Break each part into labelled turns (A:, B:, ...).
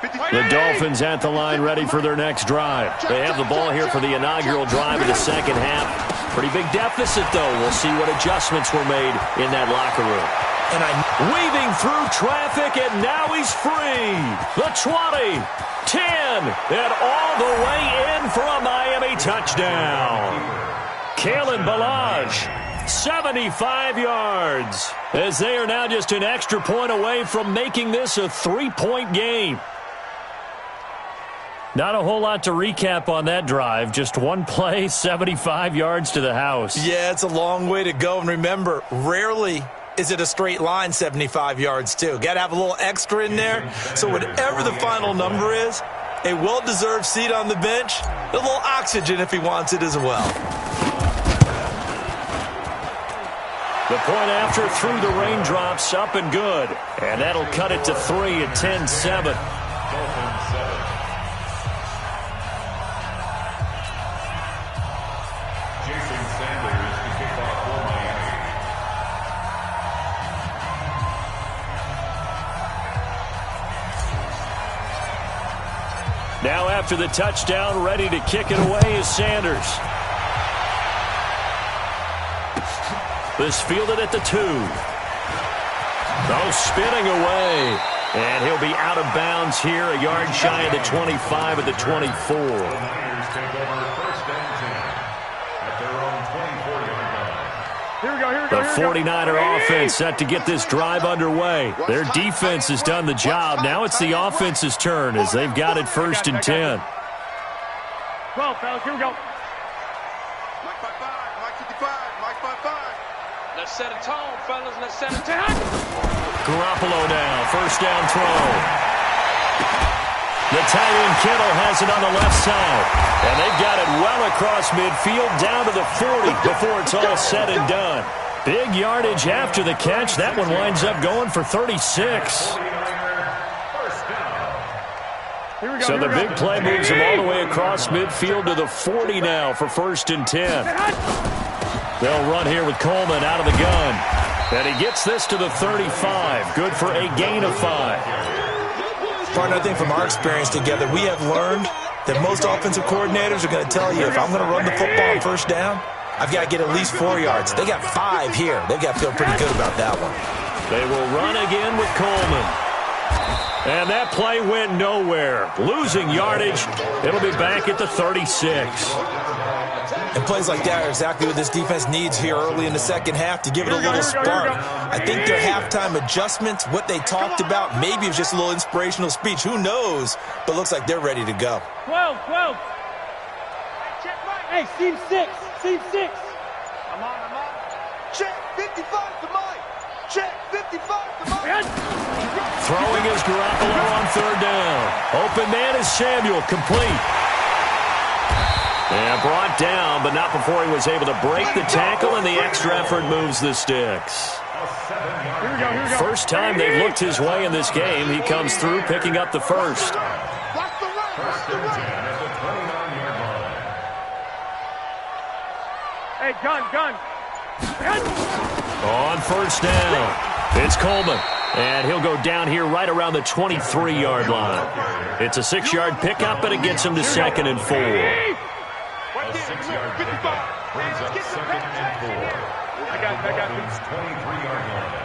A: The Dolphins at the line ready for their next drive. They have the ball here for the inaugural drive of the second half. Pretty big deficit, though. We'll see what adjustments were made in that locker room. Weaving through traffic, and now he's free. The 20, 10, and all the way in for a Miami touchdown. Kalen Ballage, 75 yards, as they are now just an extra point away from making this a 3-point game. Not a whole lot to recap on that drive. Just one play, 75 yards to the house.
B: Yeah, it's a long way to go. And remember, rarely is it a straight line 75 yards, too. Got to have a little extra in there. So whatever the final number is, a well-deserved seat on the bench, a little oxygen if he wants it as well.
A: The point after through the raindrops, up and good. And that'll cut it to 3 at 10-7. Now after the touchdown, ready to kick it away is Sanders. This fielded at the 2. Oh, spinning away. And he'll be out of bounds here, a yard shy of the 25 at the 24. The 49er offense set to get this drive underway. Their defense has done the job. Now it's the offense's turn as they've got it 1st and 10.
C: 12, fellas, here we go.
D: Mike 55, Mike 55, Mike 55.
C: Let's set a tone, fellas. Let's set a tone.
A: Garoppolo now, 1st down throw. The tight end Kittle has it on the left side. And they've got it well across midfield down to the 40 before it's all said and done. Big yardage after the catch. That one winds up going for 36. So the big play moves him all the way across midfield to the 40 now for 1st and 10. They'll run here with Coleman out of the gun. And he gets this to the 35. Good for a gain of 5.
B: Partner, I think from our experience together, we have learned that most offensive coordinators are going to tell you, if I'm going to run the football on 1st down, I've got to get at least 4 yards. They got 5 here. They've got to feel pretty good about that one.
A: They will run again with Coleman. And that play went nowhere. Losing yardage. It'll be back at the 36.
B: And plays like that are exactly what this defense needs here early in the second half to give it a little spark. I think their halftime adjustments, what they talked about, maybe it was just a little inspirational speech. Who knows? But looks like they're ready to go.
C: 12, 12. Hey, seam 6. Seam 6. I'm on.
D: Check 55 to Mike. Check 55 to Mike.
A: Throwing is Garoppolo on 3rd down. Open man is Samuel, complete. And brought down, but not before he was able to break the tackle, and the extra effort moves the sticks.
C: Here we go.
A: First time they've looked his way in this game. He comes through, picking up the 1st.
C: Hey, gun.
A: On 1st down, it's Coleman. And he'll go down here right around the 23-yard line. It's a 6-yard pickup, but it gets him to 2nd and 4.
D: 6-yard pickup brings up 2nd and 4.
C: I got it.
D: 23-yard line.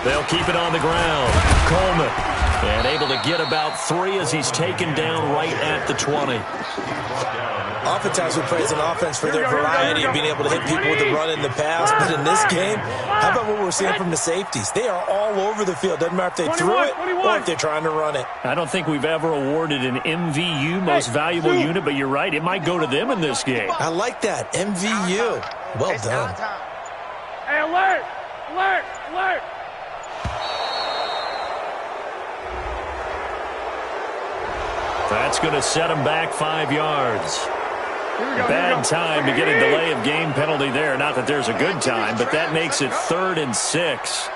A: They'll keep it on the ground. Coleman. And able to get about 3 as he's taken down right at the 20.
B: Oftentimes we praise an offense for their variety of being able to hit people with the run in the pass. But in this game, how about what we're seeing from the safeties? They are all over the field. Doesn't matter if they threw it or if they're trying to run it.
A: I don't think we've ever awarded an MVU, most valuable unit, but you're right. It might go to them in this game.
B: I like that. MVU. Well done.
C: Hey, alert!
A: That's going to set him back 5 yards. Bad time to get a delay of game penalty there. Not that there's a good time, but that makes it 3rd and 6.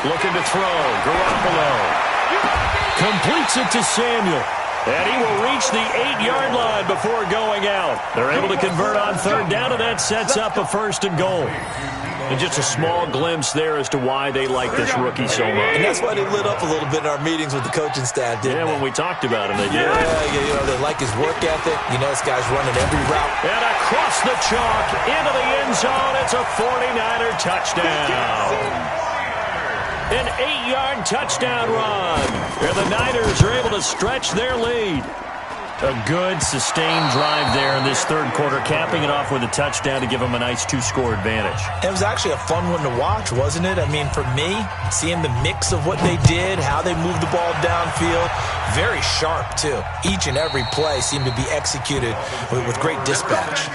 A: Looking to throw. Garoppolo completes it to Samuel. And he will reach the 8-yard line before going out. They're able to convert on third down, and that sets up a 1st and goal. And just a small glimpse there as to why they like this rookie so much.
B: And that's why they lit up a little bit in our meetings with the coaching staff, didn't they?
A: When we talked about him, they did.
B: Yeah, they like his work ethic. This guy's running every route.
A: And across the chalk, into the end zone, it's a 49er touchdown. An 8-yard touchdown run. And the Niners are able to stretch their lead. A good, sustained drive there in this third quarter, capping it off with a touchdown to give them a nice 2-score advantage.
B: It was actually a fun one to watch, wasn't it? I mean, for me, seeing the mix of what they did, how they moved the ball downfield, very sharp, too. Each and every play seemed to be executed with great dispatch.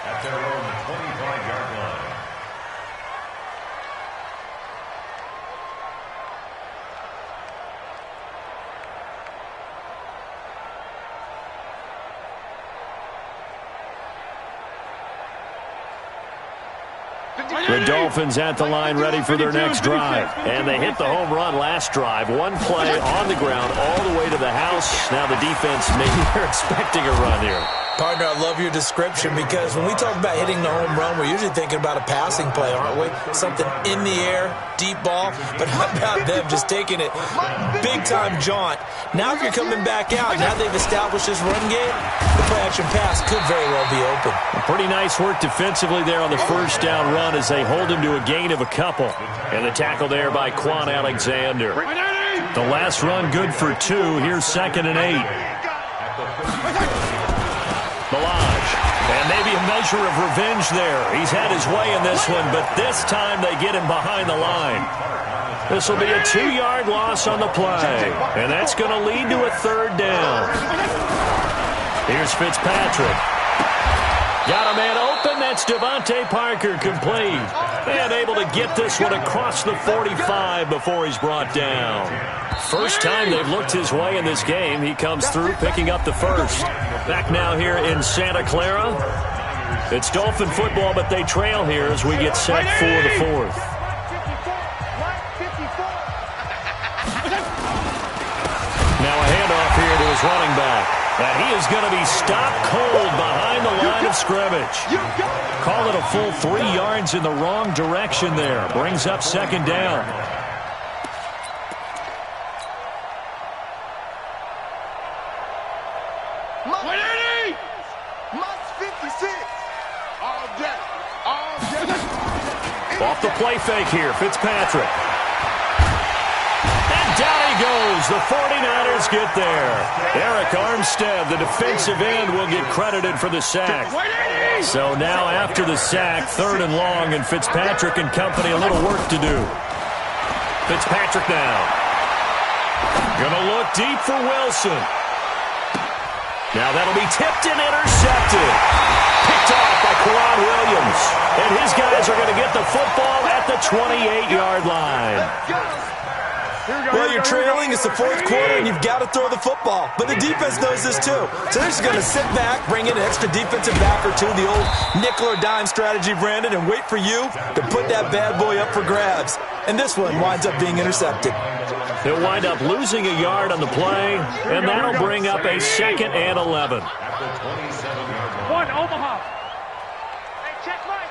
E: At their own 25-yard line.
A: The Dolphins at the line ready for their next drive. And they hit the home run last drive. One play on the ground all the way to the house. Now the defense, maybe they're expecting a run here.
B: Partner, I love your description because when we talk about hitting the home run, we're usually thinking about a passing play, aren't we? Something in the air, deep ball. But how about them just taking it big-time jaunt? Now if you're coming back out, now they've established this run game, the play-action pass could very well be open.
A: Pretty nice work defensively there on the first down run as they hold him to a gain of a couple. And the tackle there by Quan Alexander. The last run good for 2. Here's 2nd and 8. Milage. And maybe a measure of revenge there. He's had his way in this one, but this time they get him behind the line. This will be a 2-yard loss on the play. And that's going to lead to a 3rd down. Here's Fitzpatrick. Got a man open. That's Devontae Parker complete. And able to get this one across the 45 before he's brought down. First time they've looked his way in this game. He comes through picking up the 1st. Back now here in Santa Clara. It's Dolphin football, but they trail here as we get set for the 4th. Now a handoff here to his running back. And he is going to be stopped cold behind the line of scrimmage. Call it a full 3 yards in the wrong direction there. Brings up 2nd down. Off the play fake here, Fitzpatrick. And down he goes. The 49ers get there. Eric Armstead, the defensive end, will get credited for the sack. So now after the sack, 3rd and long, and Fitzpatrick and company a little work to do. Fitzpatrick now. Gonna look deep for Wilson. Now that'll be tipped and intercepted. Picked off by Quran Williams. And his guys are going to get the football at the 28-yard line.
B: Well, you're trailing. It's the 4th quarter, and you've got to throw the football. But the defense knows this, too. So they're just going to sit back, bring in an extra defensive back or two, the old nickel or dime strategy, Brandon, and wait for you to put that bad boy up for grabs. And this one winds up being intercepted.
A: They'll wind up losing a yard on the play, and that'll bring up a 2nd and 11.
C: 1, Omaha. Hey, check right.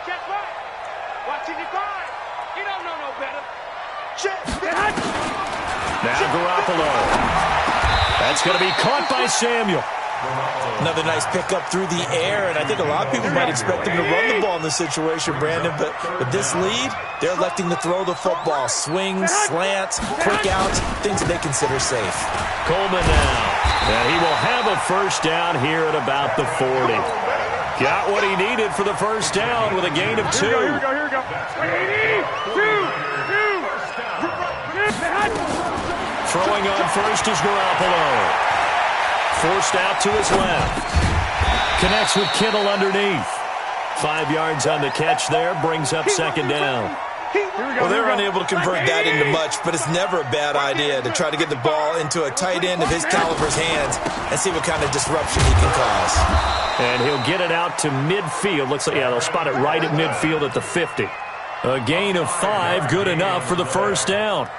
C: Watching it right. You don't know no better. Check.
A: Now Garoppolo. That's going to be caught by Samuel.
B: Another nice pickup through the air, and I think a lot of people might expect them to run the ball in this situation, Brandon, but with this lead, they're electing to throw the football. Swings, slants, quick outs, things that they consider safe.
A: Coleman now, and he will have a 1st down here at about the 40. Got what he needed for the 1st down with a gain of 2.
C: Here we go. 2.
A: Throwing on first is Garoppolo. Forced out to his left. Connects with Kittle underneath. 5 yards on the catch there. Brings up 2nd down.
B: Well, they're unable to convert that into much, but it's never a bad idea to try to get the ball into a tight end of his caliber's hands and see what kind of disruption he can cause.
A: And he'll get it out to midfield. Looks like, they'll spot it right at midfield at the 50. A gain of 5, good enough for the 1st down.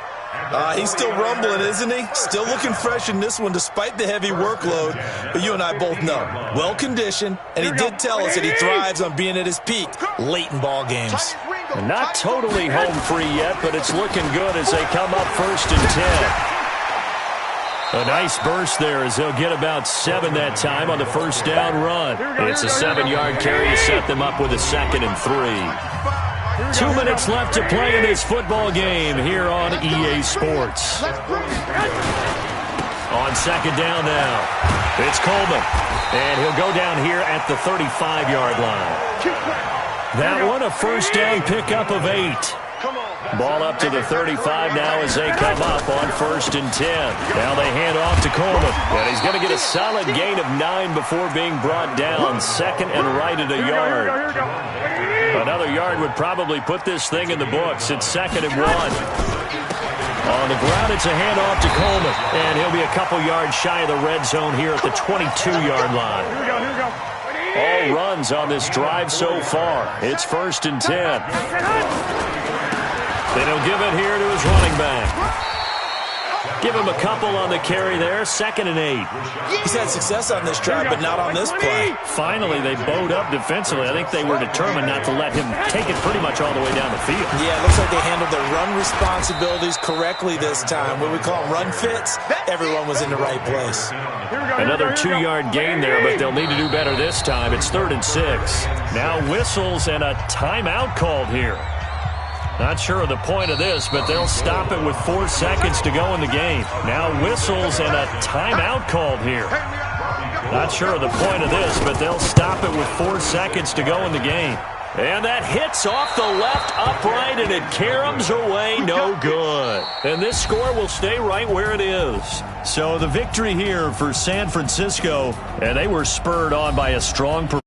B: He's still rumbling, isn't he? Still looking fresh in this one despite the heavy workload. But you and I both know, well-conditioned, and he did tell us that he thrives on being at his peak late in ball games.
A: Not totally home free yet, but it's looking good as they come up 1st and 10. A nice burst there as they'll get about 7 that time on the first down run. It's a 7-yard carry to set them up with a 2nd and 3. 2 minutes left to play in this football game here on EA Sports. On 2nd down now, it's Coleman. And he'll go down here at the 35-yard line. That one a first down pickup of 8. Ball up to the 35 now as they come up on 1st and 10. Now they hand off to Coleman. And he's going to get a solid gain of 9 before being brought down. 2nd and right at a yard. Another yard would probably put this thing in the books. It's 2nd and 1. On the ground, it's a handoff to Coleman. And he'll be a couple yards shy of the red zone here at the 22-yard line. All runs on this drive so far. It's 1st and 10. Then he'll give it here to his running back. Give him a couple on the carry there. 2nd and 8.
B: He's had success on this drive, but not on this play.
A: Finally, they bowed up defensively. I think they were determined not to let him take it pretty much all the way down the field.
B: Yeah, it looks like they handled their run responsibilities correctly this time. What we call run fits, everyone was in the right place.
A: Another 2-yard gain there, but they'll need to do better this time. It's 3rd and 6. Now whistles and a timeout called here. Not sure of the point of this, but they'll stop it with 4 seconds to go in the game. Now whistles and a timeout called here. Not sure of the point of this, but they'll stop it with 4 seconds to go in the game. And that hits off the left upright, and it caroms away, no good. And this score will stay right where it is. So the victory here for San Francisco, and they were spurred on by a strong performance.